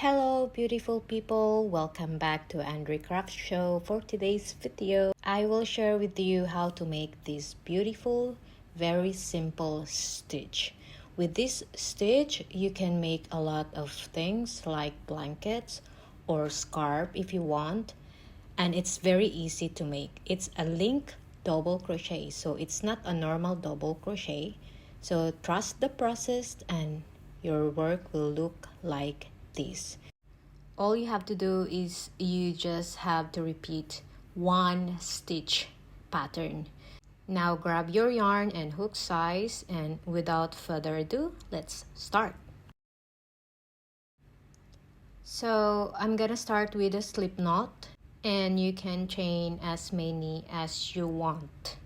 Hello beautiful people, welcome back to Andre Craft Show. For today's video, I will share with you how to make this beautiful, very simple stitch. With this stitch, you can make a lot of things like blankets or scarf if you want. And it's very easy to make. It's a link double crochet, so it's not a normal double crochet. So trust the process and your work will look like this. All you have to do is you just have to repeat one stitch pattern. Now grab your yarn and hook size, and without further ado, let's start. So I'm gonna start with a slip knot, and you can chain as many as you want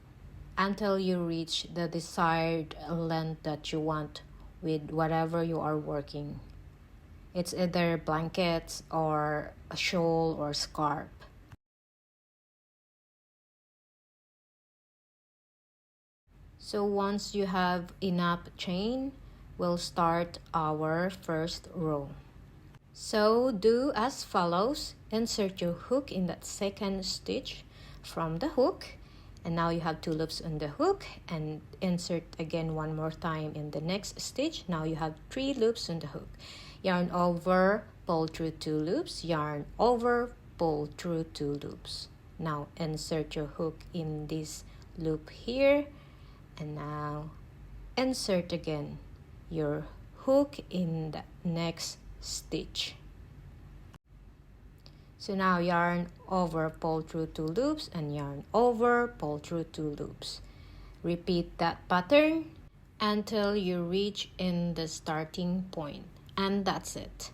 until you reach the desired length that you want with whatever you are working. It's either blankets or a shawl or scarf. So once you have enough chain, we'll start our first row. So do as follows. Insert your hook in that second stitch from the hook, and now you have 2 loops on the hook, and insert again one more time in the next stitch. Now you have 3 loops on the hook. Yarn over, pull through 2 loops, yarn over, pull through 2 loops. Now insert your hook in this loop here, and now insert again your hook in the next stitch. So now yarn over, pull through 2 loops, and yarn over, pull through 2 loops. Repeat that pattern until you reach in the starting point, and that's it.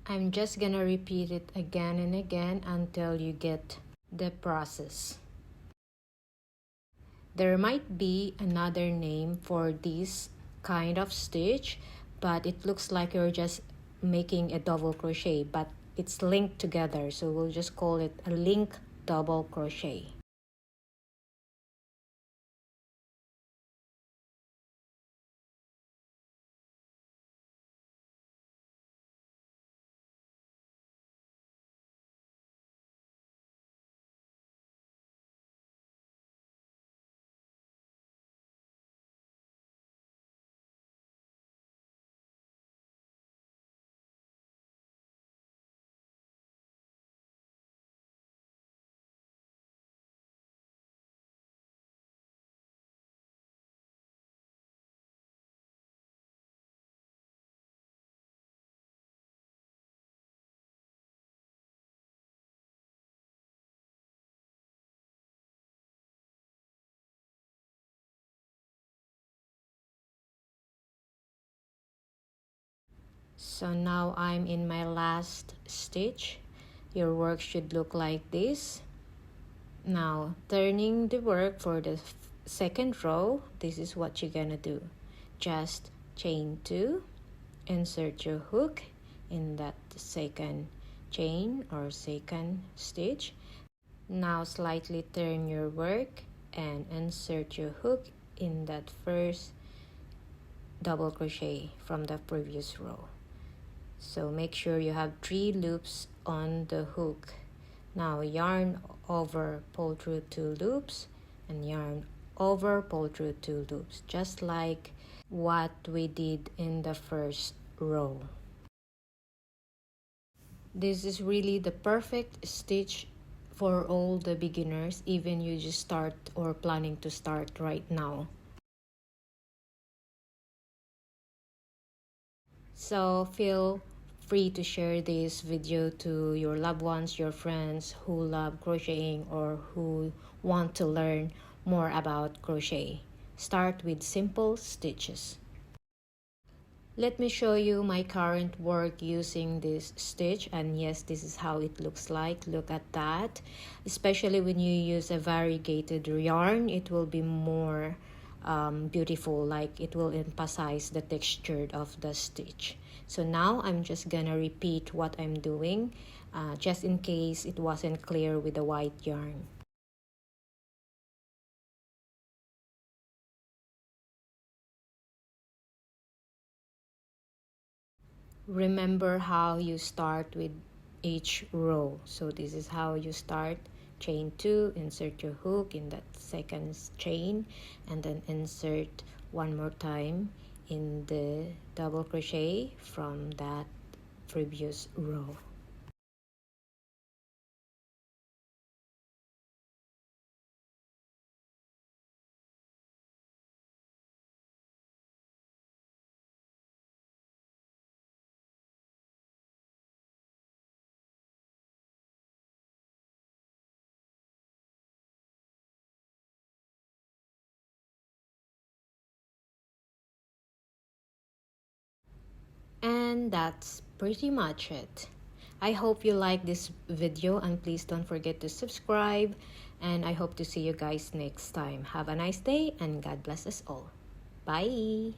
I'm just gonna repeat it again and again until you get the process. There might be another name for this kind of stitch, but it looks like you're just making a double crochet, but it's linked together, so we'll just call it a link double crochet. So now I'm in my last stitch. Your work should look like this. Now turning the work for the second row, this is what you're gonna do. Just chain 2, insert your hook in that second chain or second stitch. Now slightly turn your work and insert your hook in that first double crochet from the previous row. So make sure you have 3 loops on the hook. Now yarn over, pull through 2 loops, and yarn over, pull through 2 loops, just like what we did in the first row. This is really the perfect stitch for all the beginners, even you just start or planning to start right now. So feel free to share this video to your loved ones, your friends who love crocheting or who want to learn more about crochet. Start with simple stitches. Let me show you my current work using this stitch, and yes, this is how it looks like. Look at that. Especially when you use a variegated yarn, it will be more beautiful, like it will emphasize the texture of the stitch. So now I'm just gonna repeat what I'm doing just in case it wasn't clear with the white yarn. remember how you start with each row. So this is how you start. Chain 2, insert your hook in that second chain, and then insert one more time in the double crochet from that previous row. And that's pretty much it. I hope you like this video, and please don't forget to subscribe, and I hope to see you guys next time. Have a nice day and God bless us all. Bye.